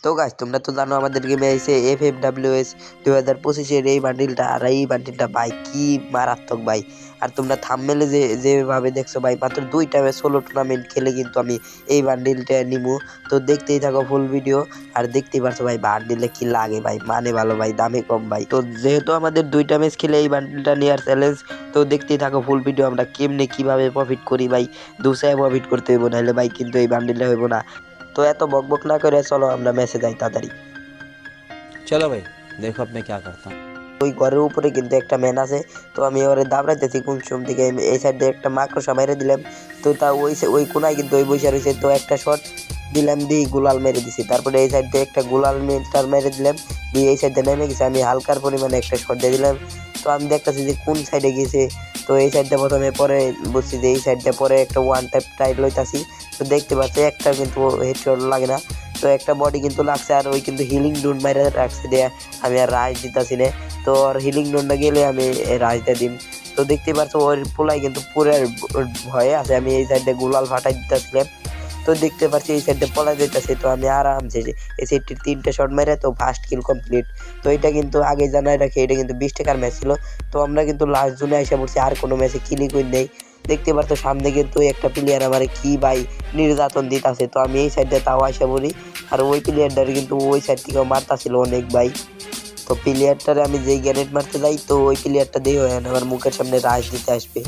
তো গাইস তোমরা তো জানো আমাদের গেমে এসে FFWS 2025-এর এই বান্ডিলটা, আর এই বান্ডিলটা ভাই কি মারাত্মক ভাই। আর তোমরা থাম্বনেলে যেভাবে দেখছো ভাই, মাত্র 2টা ম্যাচ সোলো টুর্নামেন্ট খেলে কিন্তু আমি এই বান্ডিলটা নিবো। তো দেখতেই থাকো ফুল ভিডিও। আর দেখতেই পারছো ভাই বান্ডিলে কি লাগে ভাই, মানে ভালো ভাই, দামে কম ভাই। তো যেহেতু আমাদের 2টা ম্যাচ খেলে এই বান্ডিলটা নেওয়ার চ্যালেঞ্জ, তো দেখতেই থাকো ফুল ভিডিও। আমরা কেমনে কিভাবে প্রফিট করি ভাই, দুসায় প্রফিট করতে হইব, নাহলে ভাই কিন্তু এই বান্ডিলটা হইব না। তো এত বকবক না করে চলো আমরা ম্যাচে যাই তাড়াতাড়ি। चलो भाई देखो अब मैं क्या करता हूँ। ওই ঘরের উপরে কিন্তু একটা ম্যান আছে। তো আমি ওরে দাবড়াইতেছি কোন সময় থেকে এই সাইড দিয়ে একটা মাকড়সা মেরে দিলাম। তো তা ওই কোনায় কিন্তু ওই বসে রয়েছে। তো একটা শট দিলাম, দিয়ে গুলাল মেরে দিছি। তারপরে এই সাইড দিয়ে একটা গুলাল মেরে দিলাম, দিয়ে এই সাইড দিয়ে নেমে গেছে। আমি হালকার পরিমাণে একটা শট দিয়ে দিলাম। তো আমি দেখতেছি যে কোন সাইডে গেছে। তো এই সাইডটা প্রথমে, পরে বুঝছি যে এই সাইডটা, পরে একটা ওয়ান টাইপ ট্রাই লইতাছি। তো দেখতে পাচ্ছি একটা কিন্তু হেডশট লাগে না। তো একটা বডি কিন্তু লাগছে, আর ওই কিন্তু হিলিং ডুন মাইরে রাখছে দিয়ে আমি আর রাইজ দিতাছি না। তো আর হিলিং ডোনটা গেলে আমি রাজটা দিন। তো দেখতে পাচ্ছ ওর পোলাই কিন্তু পুরো ভয়ে আছে। আমি এই সাইডে গুলাল ফাটাই দিতেছিলাম। তো দেখতে পাচ্ছি এই সাইডে পলাই দিতেছে। তো আমি আরামসে এই সাইডটির 3টে শট মেরে তো ফার্স্ট কিল কমপ্লিট। তো এটা কিন্তু আগে জানাই রাখি, এটা কিন্তু 20 টাকার ম্যাচ ছিল। তো আমরা কিন্তু লাস্ট জুনে এসে পড়ছি, আর কোনো ম্যাচে কিলি করি নেই। দেখতে পাচ্ছ সামনে কিন্তু একটা প্লেয়ার আমার কি ভাই নির্যাতন দিতেছে। তো আমি এই সাইডে তাও আসা পড়ি, আর ওই প্লেয়ারটার কিন্তু ওই সাইড থেকে মারতাছিল অনেক ভাই। তো প্লেয়ারটারে আমি যেই গ্রেনেড মারতে যাই, তো ওই প্লেয়ারটা দিয়ে আমার মুখের সামনে রাশ দিতে আসবে।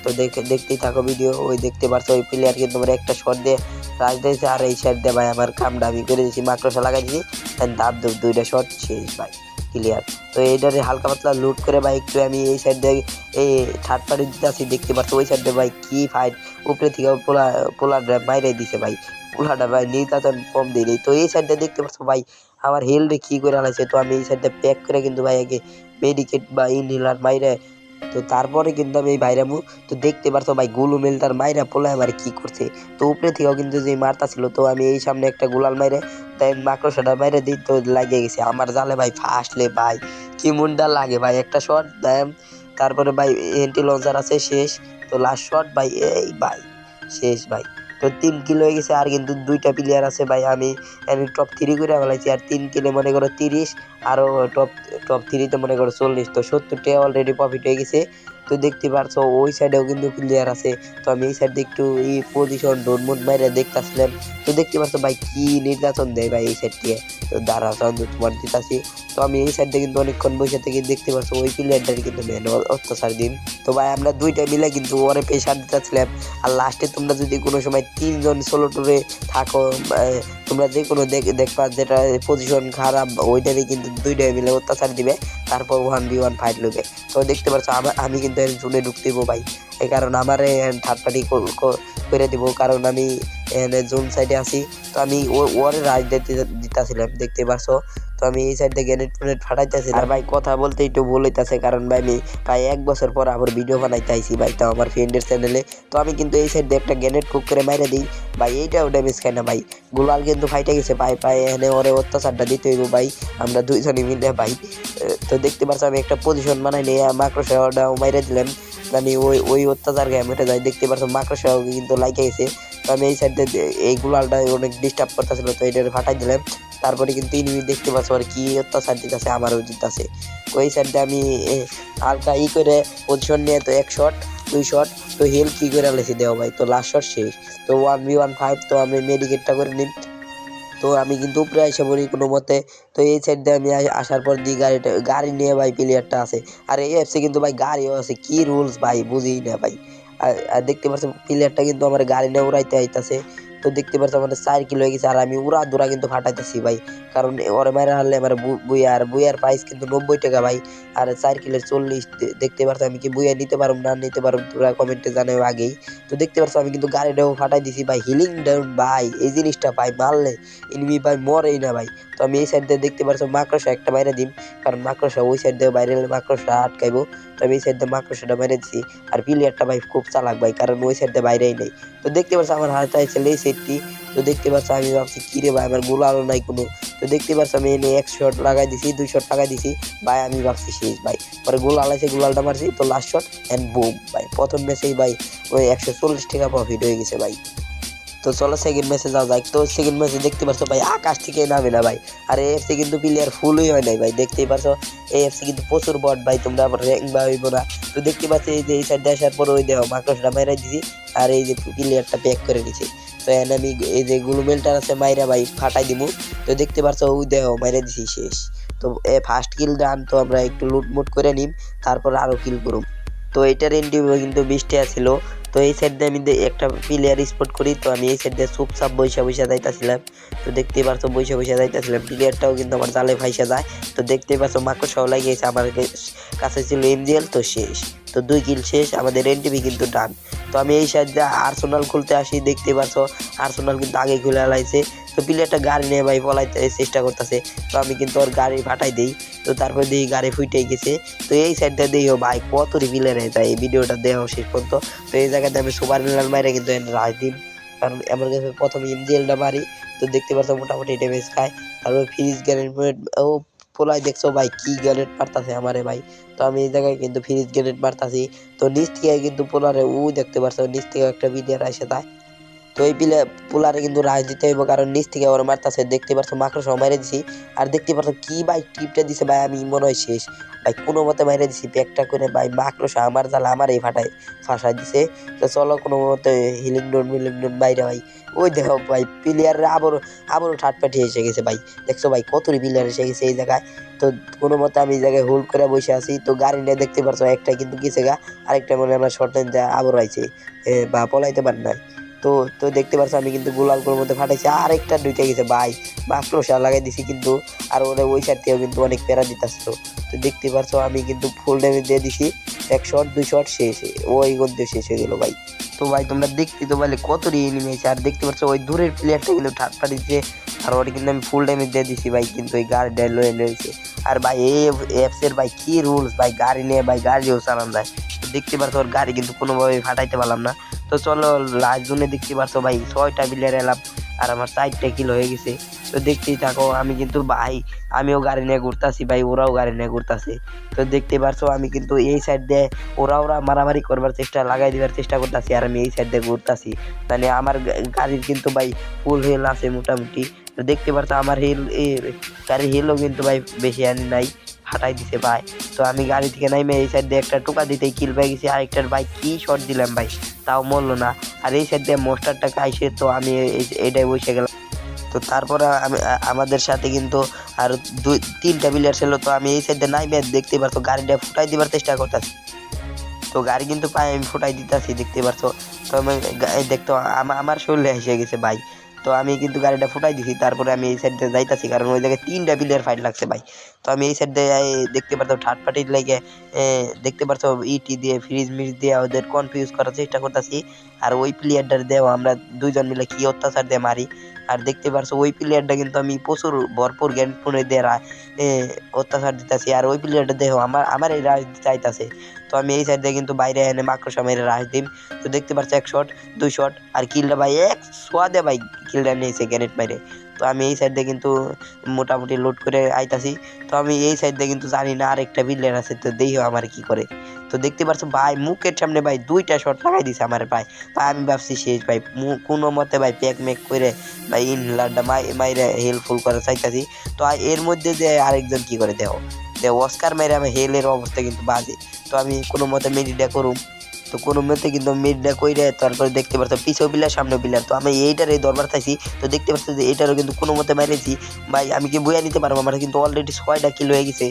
তো দেখতেই থাকো ভিডিও। ওই দেখতে পারছো ওই প্লেয়ার কিন্তু আমার একটা শট দিয়ে রাশ দিয়েছে, আর এই শট দিয়ে ভাই আমার কামটা আমি করে দিয়েছি, মাকড়সা লাগাই দিয়েছি। দাব 2টা শট শেষ ভাই, ক্লিয়ার। তো এইটারে হালকা পাতলা লুট করে ভাই একটু আমি এই সাইড দিয়ে এই থার্ড পার্টি দিতে আসি। দেখতে পাচ্ছ ওই সাইড দিয়ে ভাই কি ফাইট, উপরে থেকে পোলাটা মাইরে দিছে ভাই। পোলাটা ভাই নির্যাতন কম দিই। তো এই সাইডটা দেখতে পাচ্ছ ভাই আমার হেলথে কি করে আলাইছে। তো আমি এই সাইডটা প্যাক করে কিন্তু ভাই আগে মেডিকেট বা ইনহেলার মাইরে, তো তারপরে কিন্তু আমি এই বাইরামু। তো দেখতে পারছো ভাই গুলু মেলটার মাইরা পোলা আমার কি করছে। তো উপরে থেকেও কিন্তু যে মারতা ছিল, তো আমি এই সামনে একটা গুলাল মাইরে তাই মাকড়সাটা মাইরে দিই। তো লাগিয়ে গেছে আমার জালে ভাই, ফাঁসলে ভাই কি মুন্ডা লাগে ভাই। একটা শট দেয়, তারপরে ভাই এন্টি লঞ্চার আছে শেষ। তো লাস্ট শট ভাই, এই ভাই শেষ ভাই। তো 3 কিল হয়ে গেছে, আর কিন্তু 2টা প্লেয়ার আছে ভাই। আমি টপ 3 করে ফেলাইছি, আর 3 কিলে মনে করো 30, আরও টপ 3-তে মনে করো 40। তো 70 অলরেডি প্রফিট হয়ে গেছে। তো দেখতে পারছো ওই সাইডেও কিন্তু প্লেয়ার আছে। তো আমি এই সাইডে একটু এই পজিশন ডোনমুন মাইরে দেখতেছিলাম। তো দেখতে পারছো ভাই কি নির্যাতন দেয় ভাই এই সাইড দিয়ে। তো দাঁড়া চন্দ্র তোমার দিতাছি। তো আমি এই সাইডে কিন্তু অনেকক্ষণ বসে থেকে দেখতে পারছো ওই প্লেয়ারটার কিন্তু মেন অত্যাচার দিন। তো ভাই আমরা 2টা মিলে কিন্তু ওরে প্রেশার দিতেছিলাম। আর লাস্টে তোমরা যদি কোনো সময় 3জন সোলো টুরে থাকো, তোমরা যে কোনো দেখবা যেটা পজিশন খারাপ, ওইটারই কিন্তু 2টাই মিলে অত্যাচার দিবে, তারপর 1v1 ফাইট লইবে। তো দেখতে পাচ্ছ আমি কিন্তু এর জোনে ঢুকতে দিব ভাই, এই কারণ আমার থার্ড পার্টি করে দিব, কারণ আমি জোন সাইডে আছি। তো আমি ওরে রাজ দিতেছিলাম দেখতে পাচ্ছ। তো আমি এই সাইড থেকে গ্রেনেড ফাটাইতেছি। আর ভাই কথা বলতে একটু ভুল হইতাছে, কারণ ভাই আমি প্রায় 1 বছর পর আবার ভিডিও বানাইতে আইছি ভাই, তাও আমার ফ্রেন্ডের চ্যানেলে। তো আমি কিন্তু এই সাইড দিয়ে একটা গ্রেনেড কুক করে মাইরে দিই ভাই, এইটাও ড্যামেজ খাই না ভাই। গুলাল কিন্তু ফাইটে গেছে ভাই, পায়ে এনে ওরে অত্যাচারটা দিতে হইব ভাই, আমরা 2জনই মিলে ভাই। তো দেখতে পাচ্ছ আমি একটা পজিশন বানাই নিয়ে মাকড়সাটাও মাইরে দিলাম। আমি ওই অত্যাচার গায়ে মেটে যাই। দেখতে পাচ্ছ মাকড়সাও কিন্তু লাইকে গেছে। তো আমি এই সাইডে এই গুলালটা অনেক ডিস্টার্ব করতেছিল, তো এটা ফাটাই দিলাম। তারপরে কিন্তু ইনিমি দেখতে পাচ্ছ আর কি অত্যাচার দিতেছে, আমারও দিতেছে। ওই সাইডে আমি হালকা করে পজিশন নিয়ে, তো 1 শট 2 শট, তো হেল কি করে আলেছি দেও ভাই। তো লাস্ট শট শেষ। তো 1v1 5। তো আমি মেডিকেটটা করে নিই। তো আমি কিন্তু উপরে এসে পড়ি কোনো মতে। তো এই সাইড দিয়ে আমি আসার পর দিই গাড়ি নিয়ে ভাই প্লেয়ারটা আছে। আর এই অ্যাপসে কিন্তু ভাই গাড়িও আছে, কি রুলস ভাই বুঝি না ভাই। আর দেখতে পাচ্ছ প্লেয়ারটা কিন্তু আমার গাড়ি নিয়ে উড়াইতে আইতাছে। তো দেখতে পাচ্ছ আমাদের 4 কিলো হয়ে গেছে, আর আমি উড়া দুরা কিন্তু ফাটাইতেছি ভাই, কারণ ওরে মারা হারলে আমার বুয়ার প্রাইস কিন্তু 90 টাকা ভাই। আর 4 কিলোর 40। দেখতে পাচ্ছ আমি কি বুয়া নিতে পারব না নিতে পারব, তোরা কমেন্টে জানাও আগেই। তো দেখতে পাচ্ছ আমি কিন্তু গাড়িটাও ফাটাই দিছি ভাই, হিলিং ডাউন ভাই। এই জিনিসটা ভাই মারলে এনিমি ভাই মরেই না ভাই। তো আমি এই সাইড দিয়ে দেখতে পাচ্ছ মাকড়সা একটা বাইরে দিম, কারণ মাকড়সা ওই সাইড দিয়ে বাইরে মাকড়সা আটকাইবো। তো আমি এই সাইড দিয়ে মাকড়সাটা বাইরে দিছি। আর প্লেয়ারটা ভাই খুব চালাক ভাই, কারণ ওই সাইড দিয়ে বাইরেই নেই। তো দেখতে পাচ্ছ আমার হাতে আছে এই সেটটি। তো দেখতে পাচ্ছ আমি ভাবছি কিরে ভাই আমার গোল আলো নাই কোনো। তো দেখতে পাচ্ছ আমি এনে 1 শট লাগাই দিছি, 2 শট লাগাই দিছি ভাই, আমি ভাবছি শেষ ভাই। পরে গোল আলাইছে, গোলালটা মারছি, তো লাস্ট শট এন্ড বুম ভাই, প্রথম ম্যাচেই ভাই ওই 140 টাকা প্রফিট হয়ে গেছে ভাই। তো তো চলো সেকেন্ড ম্যাচে যাওয়া যাক। তো সেকেন্ড ম্যাচে দেখতে পারছো ভাই আকাশ থেকে নামে না ভাই, আর এএফসি কিন্তু প্লেয়ার ফুলই হয় নাই ভাই, দেখতেই পারছো এএফসি কিন্তু প্রচুর বট ভাই, তোমরা আবার র্যাঙ্ক বা হইব না। তো দেখতে পাচ্ছি এই যে এই সাইডে আসার পর ওই দেখো মাকড়সাটা মাইরা দিছি, আর এই যে প্লেয়ারটা প্যাক করে নিছে। তো এখানে আমি এই যে গ্লুমেলটার আছে মাইরা ভাই ফাটাই দিমু। তো দেখতে পারছো ওই দেখো মাইরা দিছি শেষ। তো ফার্স্ট কিল ডান। তো আমরা একটু লুটমুট করে নিম, তারপর আরো কিল করুম। তো এইটার এন্ট্রি কিন্তু 20 টাকা ছিল। তো এই সাইড দিয়ে আমি একটা প্লেয়ার স্পট করি, তো আমি এই সাইড দিয়ে চুপচাপ বৈশা বৈশা যাইতাছিলাম। তো দেখতেই পারছো বৈশা বৈশা যাইতাছিলাম, প্লেয়ারটাও কিন্তু আমার জালে ফাইসা যায়। তো দেখতেই পারছো মাকড়সাও লাগিয়েছে আমার কাছে ছিল এমজিএল। তো শেষ, তো 2 কিল শেষ, আমাদের এনটিভি কিন্তু ডান। তো আমি এই সাইড দিয়ে আর্সেনাল খুলতে আসি, দেখতে পারছো আর্সেনাল কিন্তু আগে খুলে লাইছে। তো প্লেয়ারটা গাড়ি নিয়ে ভাই পলাইতে চেষ্টা করতেছে, তো আমি কিন্তু ওর গাড়ি ফাটাই দিই। তো তারপরে দেখি গাড়ি ফুইটে গেছে। তো এই সাইডটা দিও ভাই কত রিভিলের তাই এই ভিডিওটা দেওয়া শেষ পর্যন্ত। তো এই জায়গাতে আমি সুপার মিলার মাইরে কিন্তু রাজ দিন, কারণ আমার কাছে প্রথম এমজিএলটা মারি। তো দেখতে পাচ্ছ মোটামুটি ড্যামেজ খায়। তারপর ফ্রিজ গ্রেনেড ও পোলাই দেখছো ভাই কি গ্রেনেড মারতাছে আমারে ভাই। তো আমি এই জায়গায় কিন্তু ফ্রিজ গ্রেনেড মারতাছি। তো নিচ থেকে কিন্তু পোলারে দেখতে পাচ্ছ নিচ থেকে একটা বিডিআর আসে তাই। তো এই পোলারে কিন্তু রাজ দিতে হইব, কারণ নিচ থেকে ওরা মারতাছে। দেখতে পারছো মাকড়সা মাইরে দিছি, আর দেখতে পারছো কি ভাই টিপটা দিছে ভাই, আমি মনে হয় শেষ ভাই, কোনো মতে মাইরে দিছি প্যাকটা করে ভাই, মাকড়সা আমার জাল আমার এই ফাঁসাই দিছে। তো চলো কোনো মতে হিলিং ডোন বাইরে ভাই। ওই দেখো ভাই প্লেয়ার আবারও থার্ড পার্টি এসে গেছে ভাই, দেখছো ভাই কত প্লেয়ার এসে গেছে এই জায়গায়। তো কোনো মতে আমি এই জায়গায় হোল্ড করে বসে আছি। তো গাড়ি নিয়ে দেখতে পারছো একটা কিন্তু গেছে গা, আরেকটা মনে হয় আমার শর্ট লাইন দেওয়া আবারও আইছে, বা পলাইতে পার নাই। তো তো দেখতে পাচ্ছ আমি কিন্তু গোলালগুলোর মধ্যে ফাটাইছি, আর একটা ঢুকে গেছে ভাই, মাকড়সা লাগাই দিছি কিন্তু, আর ওরা ওই সাইড থেকেও কিন্তু অনেক প্যারা দিতেছিল। তো দেখতে পাচ্ছ আমি কিন্তু ফুল ড্যামেজ দিয়ে দিছি, 1 শট 2 শট শেষ, ওই গন্তে শেষ হয়ে গেল ভাই। তো ভাই তোমরা দেখতে তো বলে কত এনিমি আছে, আর দেখতে পাচ্ছ ওই দূরের প্লেয়ারটা কিন্তু ঠাট্টা দিচ্ছে, আর ওটা কিন্তু আমি ফুল ড্যামেজ দিয়ে দিছি ভাই, কিন্তু ওই গাড়িটা লয়ে রয়েছে। আর ভাই এই অ্যাপসের ভাই কি রুলস ভাই, গাড়ি নিয়ে ভাই গাড়িও চালান যায়। তো দেখতে পাচ্ছ ওর গাড়ি কিন্তু কোনোভাবে ফাটাইতে পারলাম না। তো চলো লাস্ট জোনে দেখতে পারছো ভাই 6টা প্লেয়ার এলাম, আর আমার 4টা কিল হয়ে গেছে। তো দেখতেই থাকো আমি কিন্তু ভাই আমিও গাড়ি নিয়ে ঘুরতাছি ভাই, ওরাও গাড়ি নিয়ে ঘুরতাছে। তো দেখতে পারছো আমি কিন্তু এই সাইড দিয়ে ওরা মারামারি করবার চেষ্টা লাগাই দিবার চেষ্টা করতেছি, আর আমি এই সাইড দিয়ে ঘুরতাছি। মানে আমার গাড়ির কিন্তু ভাই ফুল হিল আছে মোটামুটি। তো দেখতে পারছো আমার গাড়ির হিলও কিন্তু ভাই বেশি আনি নাই, ফাটাই দিছে ভাই। তো আমি গাড়ি থেকে নাইমে এই সাইড দিয়ে একটা টোকা দিতেই কিল পেয়ে গেছি, আরেকটার ভাই কি শট দিলাম ভাই, তাও মরলো না। আর এই সাইড দিয়ে মোস্টারটাকে আইসে, তো আমি এইটাই বসে গেলাম। তো তারপরে আমি আমাদের সাথে কিন্তু আর 2-3টা প্লেয়ার ছিল। তো আমি এই সাইডে নাইমে দেখতে পারছো গাড়িটা ফুটাই দিবার চেষ্টা করতেছি। তো গাড়ি কিন্তু পায়ে আমি ফুটাই দিতেছি দেখতে পারছো। তো আমি দেখতো আমার শরীরে এসে গেছে ভাই। তো আমি কিন্তু গাড়িটা ফুটাই দিছি, তারপরে আমি এই সাইড দিয়ে যাইতাছি, কারণ ওই জায়গায় 3টা প্লেয়ার ফাইট লাগছে ভাই। তো আমি এই সাইড দিয়ে দেখতে পারতো থার্ড পার্টির লাগে দেখতে পারছো ইটি দিয়ে ফ্রিজ মিজ দিয়ে ওদের কনফিউজ করার চেষ্টা করতেছি। আর ওই প্লেয়ারটার দেও আমরা 2জন মিলে কি অত্যাচার দিয়ে মারি। আর দেখতে পারছো ওই প্লেয়ারটা কিন্তু আমি প্রচুর ভরপুর জ্ঞান ফোনে দিয়ে অত্যাচার দিতেছি, আর ওই প্লেয়ারটা দেখো আমার এই রাশ চাইতাছে। তো আমি এই সাইড দিয়ে কিন্তু বাইরে এনে মাকড়সা মেরে রাশ দিম। তো দেখতে পাচ্ছি 1 শট 2 শট, আর কিলটা ভাই এক সোয়াদে ভাই কিলটা নিয়েছে গ্যানেট মেরে। তো আমি এই সাইড দিয়ে কিন্তু মোটামুটি লোড করে আইতাছি। তো আমি এই সাইড দিয়ে কিন্তু জানি না আরেকটা প্লেয়ার আছে, তো দেখো আমার কি করে। তো দেখতে পাচ্ছ ভাই মুখের সামনে ভাই 2টা শট লাগাই দিছে আমার ভাই। আমি ভাবছি শেষ ভাই, কোনো মতে ভাই প্যাক ম্যাক করে ভাই ইনলারটা মাইরে হেল্পফুল করে চাইতাছি। তো এর মধ্যে যে আরেকজন কি করে দেখো, অস্কার মেরে আমি হেলের অবস্থা কিন্তু বাজে। তো আমি কোনো মতে মেডিটা করুম। তো কোনো মতে কিন্তু মেডিটা কইরে তারপরে দেখতে পারতো পিছেও বিলার সামনেও বিলার। তো আমি এইটার এই দরবার চাইছি। তো দেখতে পাচ্ছি যে এটারও কিন্তু কোনো মতে মাইরেছি ভাই, আমি কি বইয়া নিতে পারবো, আমার কিন্তু অলরেডি 6টা কিল হয়ে গেছে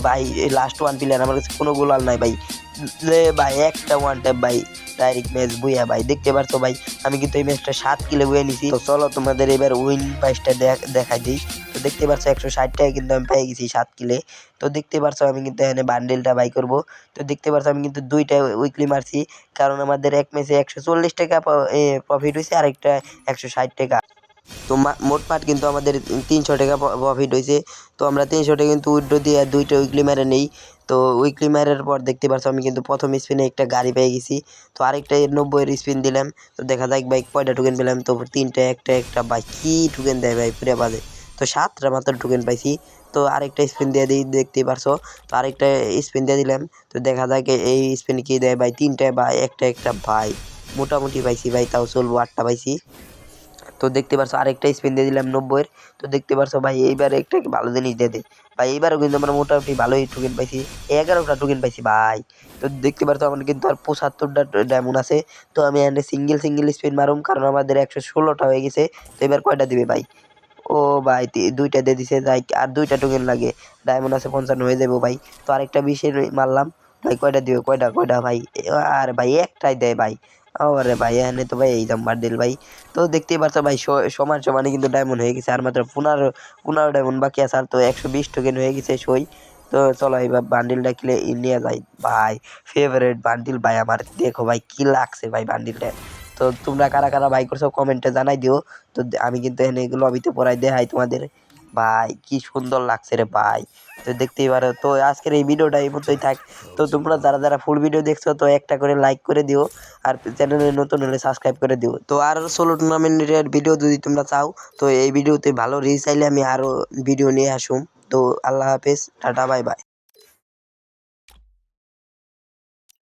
ভাই। লাস্ট 1 প্লেয়ার আমার কাছে কোনো গোলাল নাই ভাই, ভাই একটা 1 ট্যাপ ভাই ডাইরেক্ট ম্যাচ বইয়া ভাই। দেখতে পারছো ভাই আমি কিন্তু এই ম্যাচটা 7 কিলে বইয়া নিছি। তো চলো তোমাদের এবার উইন প্রাইসটা দেখাই দিই। তো দেখতে পারছো 160 টাকা কিন্তু আমি পেয়ে গেছি 7 কিলে। তো দেখতে পারছো আমি কিন্তু এখানে বান্ডেলটা বাই করব। তো দেখতে পারছো আমি কিন্তু 2টা উইকলি মারছি, কারণ আমাদের এক ম্যাচে 140 টাকা প্রফিট হয়েছে, আর একটা 160 টাকা। তো মোটমাট কিন্তু আমাদের 300 টাকা প্রফিট হয়েছে। তো আমরা 300 টাকা কিন্তু উইথড্র দিয়ে 2টা উইকলি মেরে নেই। তো উইকলি মারার পর দেখতে পারছো আমি কিন্তু প্রথম স্পিনে একটা গাড়ি পেয়ে গেছি। তো আরেকটা 90-এর স্পিন দিলাম। তো দেখা যাক ভাই কয়টা টোকেন পেলাম। তো 3টা একটা ভাই কি টোকেন দেয় ভাই পুরো বাজে। তো 7টা মাত্র টোকেন পাইছি। তো আরেকটা স্পিন দিয়ে দিই দেখতেই পারছো। তো আরেকটা স্পিন দিয়ে দিলাম। তো দেখা যাক এই স্পিন কি দেয় ভাই, 3টা বা একটা ভাই মোটামুটি পাইছি ভাই, তাও চলবো 8টা পাইছি। তো দেখতে পারছো আরেকটা স্পিন দিয়ে দিলাম 90-এর। তো দেখতে পারছো ভাই এইবার একটা ভালো জিনিস দিয়ে দে ভাই, এইবারও কিন্তু আমরা মোটামুটি ভালোই টোকেন পাইছি, 11টা টোকেন পাইছি ভাই। তো দেখতে পারছো আমার কিন্তু আর 75টা ডায়মন্ড আছে। তো আমি এখানে সিঙ্গেল স্পিন মারুম, কারণ আমাদের 116টা হয়ে গেছে। তো এবার কয়টা দিবে ভাই? ও ভাই 2টা দিয়ে দিছে, যাই আর 2টা টোকেন লাগে, ডায়মন্ড আছে 55 হয়ে যাবো ভাই। তো আরেকটা 20-এর মারলাম ভাই, কয়টা দিবে? কয়টা ভাই? আর ভাই একটাই দেয় ভাই। আরে ভাই এখানে তো ভাই এই দাম বান্ডিল ভাই। তো দেখতেই পারছো ভাই সমান সমানে কিন্তু ডায়মন্ড হয়ে গেছে, আর মাত্র 15 ডায়মন্ড বাকি আছে, আর তো 120 টোকেন হয়ে গেছে সই। তো চলো এবার বান্ডিলটা কিনে নিয়ে যাই ভাই। ফেভারিট বান্ডিল ভাই আমার, দেখো ভাই কি লাগছে ভাই বান্ডিলটা। তো তোমরা কারা কারা বাই করছো কমেন্টে জানাই দিও। তো আমি কিন্তু এখানে এগুলো লবিতে পড়াই দেখাই তোমাদের। ভাই কি সুন্দর লাগছে রে ভাই। তো দেখতেই পারো। তো আজকের এই ভিডিওটা এই মতোই থাক। তো তোমরা যারা ফুল ভিডিও দেখছো তো একটা করে লাইক করে দিও, আর চ্যানেলে নতুন হলে সাবস্ক্রাইব করে দিও। তো আরো সোলো টুর্নামেন্টের ভিডিও যদি তোমরা চাও, তো এই ভিডিওতে ভালো রিচ চাইলে আমি আরো ভিডিও নিয়ে আসুম। তো আল্লাহ হাফেজ, টাটা, বাই বাই।